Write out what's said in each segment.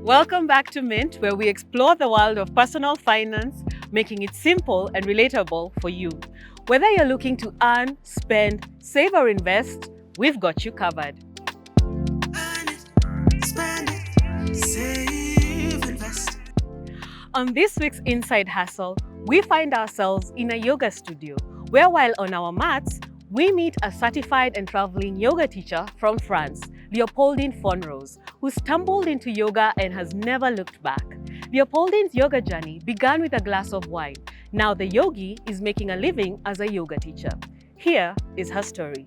Welcome back to Mint, where we explore the world of personal finance, making it simple and relatable for you. Whether you're looking to earn, spend, save or invest, we've got you covered. Earn it, spend it, save, invest. On this week's Inside Hustle, we find ourselves in a yoga studio, where while on our mats, we meet a certified and traveling yoga teacher from France, Leopoldine Fonrose, who stumbled into yoga and has never looked back. Leopoldine's yoga journey began with a glass of wine. Now the yogi is making a living as a yoga teacher. Here is her story.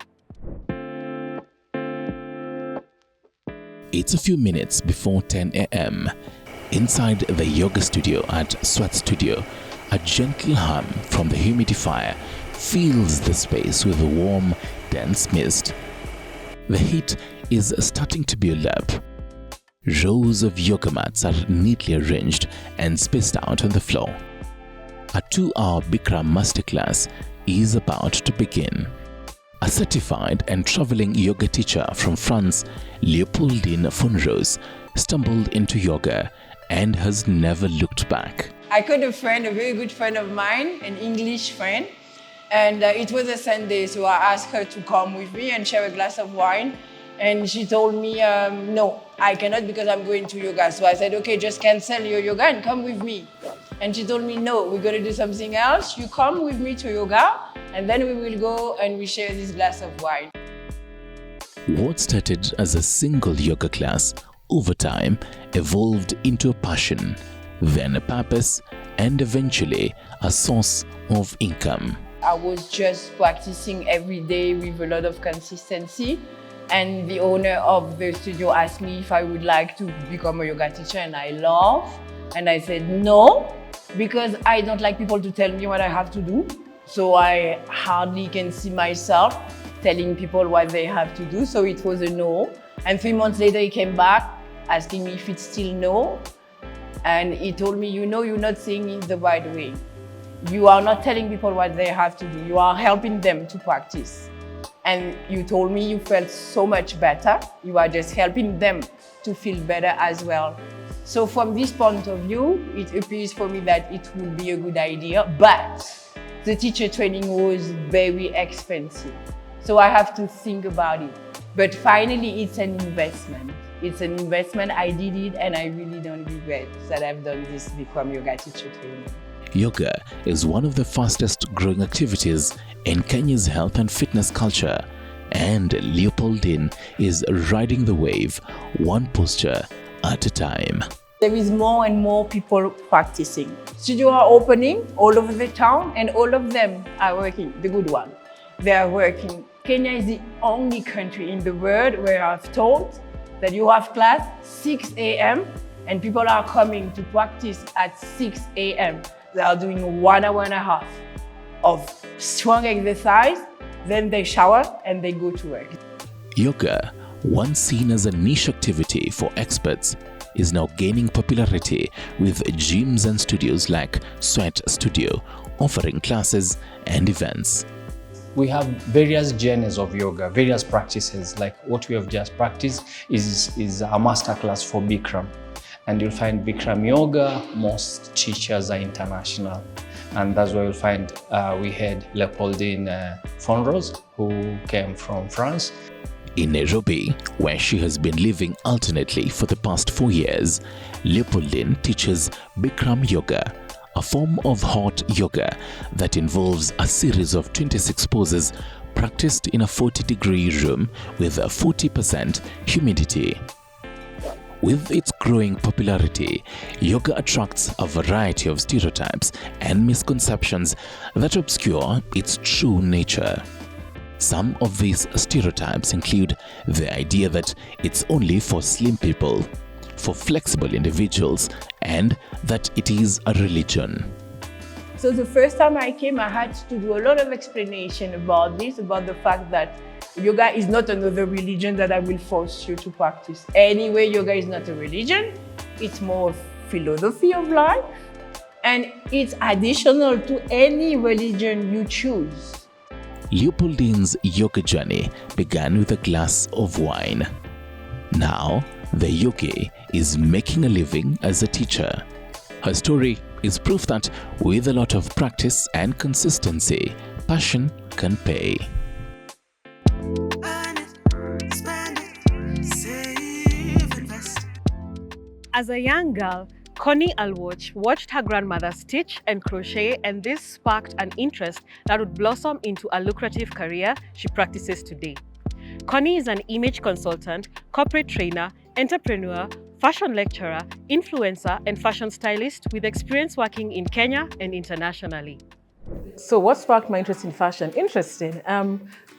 It's a few minutes before 10 a.m. Inside the yoga studio at Sweat Studio, a gentle hum from the humidifier fills the space with a warm, dense mist. The heat is starting to build up. Rows of yoga mats are neatly arranged and spaced out on the floor. A 2-hour Bikram masterclass is about to begin. A certified and traveling yoga teacher from France, Leopoldine Fonrose, stumbled into yoga and has never looked back. I got a friend, a very good friend of mine, an English friend, and it was a Sunday, so I asked her to come with me and share a glass of wine. And she told me, no, I cannot because I'm going to yoga. So I said, okay, just cancel your yoga and come with me. And she told me, no, we're going to do something else. You come with me to yoga, and then we will go and we share this glass of wine. What started as a single yoga class, over time evolved into a passion, then a purpose, and eventually a source of income. I was just practicing every day with a lot of consistency. And the owner of the studio asked me if I would like to become a yoga teacher, and I laughed. And I said no, because I don't like people to tell me what I have to do. So I hardly can see myself telling people what they have to do. So it was a no. And 3 months later, he came back asking me if it's still no. And he told me, you know, you're not saying it the right way. You are not telling people what they have to do. You are helping them to practice. And you told me you felt so much better. You are just helping them to feel better as well. So from this point of view, it appears for me that it would be a good idea, but the teacher training was very expensive. So I have to think about it. But finally, it's an investment. It's an investment. I did it, and I really don't regret that I've done this Bikram yoga teacher training. Yoga is one of the fastest growing activities in Kenya's health and fitness culture, and Leopoldine is riding the wave one posture at a time. There is more and more people practicing. Studios are opening all over the town, and all of them are working, the good one. They are working. Kenya is the only country in the world where I've told that you have class 6 a.m. and people are coming to practice at 6 a.m. They are doing 1 hour and a half of strong exercise, then they shower and they go to work. Yoga, once seen as a niche activity for experts, is now gaining popularity with gyms and studios like Sweat Studio offering classes and events. We have various genres of yoga, various practices. Like what we have just practiced is a masterclass for Bikram. And you'll find Bikram yoga, most teachers are international. And that's where you'll find we had Leopoldine Fonrose, who came from France. In Nairobi, where she has been living alternately for the past 4 years, Leopoldine teaches Bikram yoga, a form of hot yoga that involves a series of 26 poses practiced in a 40-degree room with a 40% humidity. With its growing popularity, yoga attracts a variety of stereotypes and misconceptions that obscure its true nature. Some of these stereotypes include the idea that it's only for slim people, for flexible individuals, and that it is a religion. So the first time I came, I had to do a lot of explanation about this, about the fact that yoga is not another religion that I will force you to practice. Anyway, yoga is not a religion. It's more philosophy of life. And it's additional to any religion you choose. Leopoldine's yoga journey began with a glass of wine. Now, the yogi is making a living as a teacher. Her story is proof that with a lot of practice and consistency, passion can pay. Earn it, spend it, save, invest. As a young girl, Connie Aluoch watched her grandmother stitch and crochet, and this sparked an interest that would blossom into a lucrative career she practices today. Connie is an image consultant, corporate trainer, entrepreneur, fashion lecturer, influencer, and fashion stylist with experience working in Kenya and internationally. So what sparked my interest in fashion? Interesting.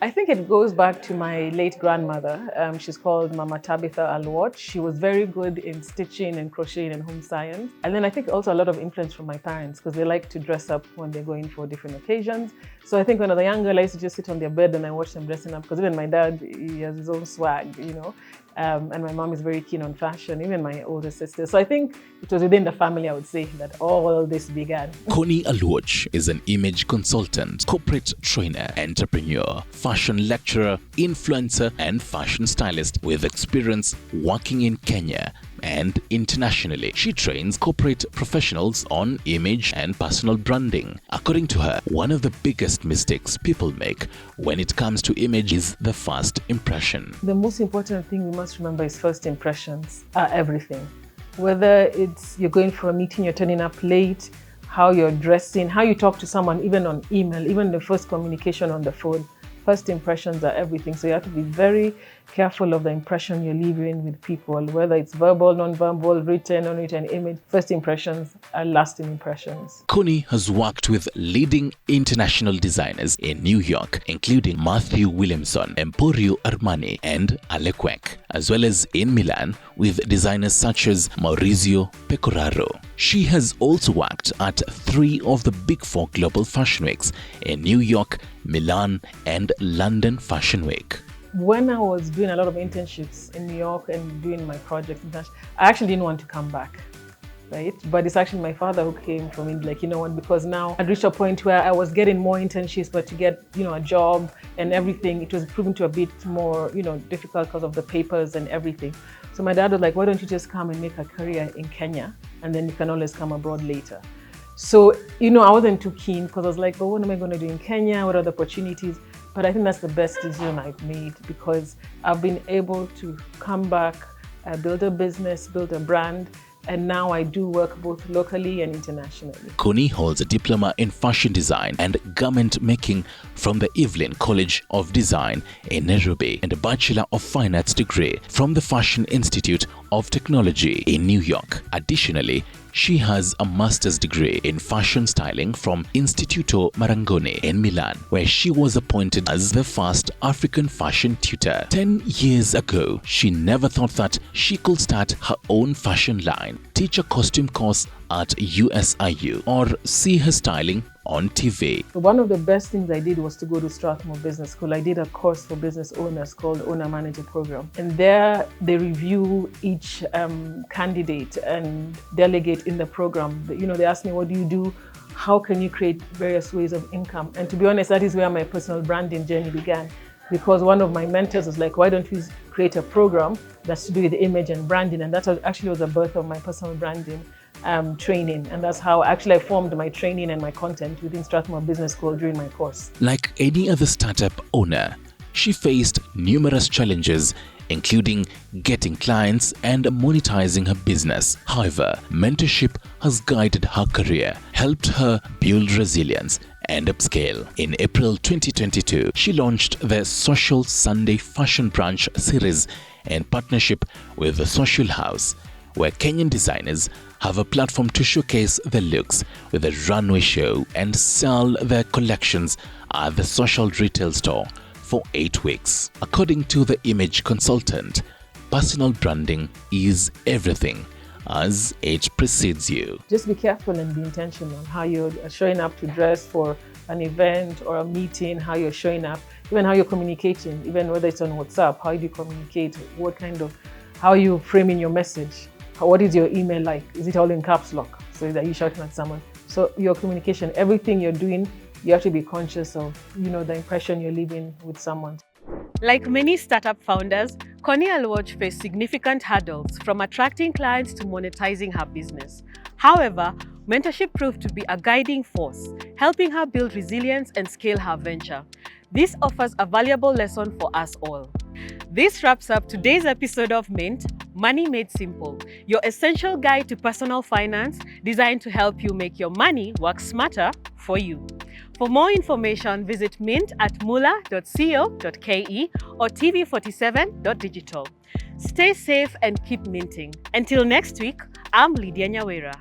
I think it goes back to my late grandmother. She's called Mama Tabitha Aluoch. She was very good in stitching and crocheting and home science. And then I think also a lot of influence from my parents because they like to dress up when they're going for different occasions. So I think when I was a young girl, I used to just sit on their bed and I watch them dressing up because even my dad, he has his own swag, you know. And my mom is very keen on fashion, even my older sister. So I think it was within the family, I would say, that all this began. Connie Aluoch is an image consultant, corporate trainer, entrepreneur, fashion lecturer, influencer, and fashion stylist with experience working in Kenya and internationally. She trains corporate professionals on image and personal branding. According to her, one of the biggest mistakes people make when it comes to image is the first impression. The most important thing we must remember is first impressions are everything. Whether it's you're going for a meeting, you're turning up late, how you're dressing, how you talk to someone, even on email, even the first communication on the phone. First impressions are everything. So you have to be very careful of the impression you're leaving with people, whether it's verbal, non-verbal, written, unwritten image. First impressions are lasting impressions. Connie has worked with leading international designers in New York, including Matthew Williamson, Emporio Armani, and Alequec, as well as in Milan with designers such as Maurizio Pecoraro. She has also worked at 3 of the Big 4 global fashion weeks in New York, Milan, and London Fashion Week. When I was doing a lot of internships in New York and doing my project, I actually didn't want to come back, right? But it's actually my father who came from India, like, you know what, because now I'd reached a point where I was getting more internships, but to get, you know, a job and everything, it was proving to a bit more, you know, difficult because of the papers and everything. So my dad was like, why don't you just come and make a career in Kenya, and then you can always come abroad later. So, you know, I wasn't too keen because I was like, but what am I going to do in Kenya? What are the opportunities? But I think that's the best decision I've made because I've been able to come back, build a business, build a brand, and now I do work both locally and internationally. Connie holds a diploma in fashion design and garment making from the Evelyn College of Design in Nairobi and a Bachelor of Fine Arts degree from the Fashion Institute of Technology in New York. Additionally, she has a master's degree in fashion styling from Istituto Marangoni in Milan, where she was appointed as the first African fashion tutor. 10 years ago, she never thought that she could start her own fashion line, teach a costume course at USIU, or see her styling on TV. One of the best things I did was to go to STARTIMES Business School. I did a course for business owners called Owner Manager Program. And there they review each candidate and delegate in the program. You know, they ask me, what do you do? How can you create various ways of income? And to be honest, that is where my personal branding journey began. Because one of my mentors was like, why don't you create a program that's to do with image and branding? And that actually was the birth of my personal branding training, and that's how actually I formed my training and my content within STARTIMES Business School during my course. Like any other startup owner, she faced numerous challenges, including getting clients and monetizing her business. However, mentorship has guided her career, helped her build resilience and upscale. In April 2022, she launched the Social Sunday Fashion Brunch series in partnership with the Social House, where Kenyan designers have a platform to showcase their looks with a runway show and sell their collections at the social retail store for 8 weeks. According to the image consultant, personal branding is everything as it precedes you. Just be careful and be intentional how you're showing up to dress for an event or a meeting, how you're showing up, even how you're communicating, even whether it's on WhatsApp, how do you communicate, how are you framing your message? What is your email like? Is it all in caps lock? So that you're shouting at someone. So your communication, everything you're doing, you have to be conscious of, you know, the impression you're leaving with someone. Like many startup founders, Connie Aluoch faced significant hurdles from attracting clients to monetizing her business. However, mentorship proved to be a guiding force, helping her build resilience and scale her venture. This offers a valuable lesson for us all. This wraps up today's episode of Mint, Money Made Simple, your essential guide to personal finance designed to help you make your money work smarter for you. For more information, visit mint@mula.co.ke or tv47.digital. Stay safe and keep minting. Until next week, I'm Lydia Nyawera.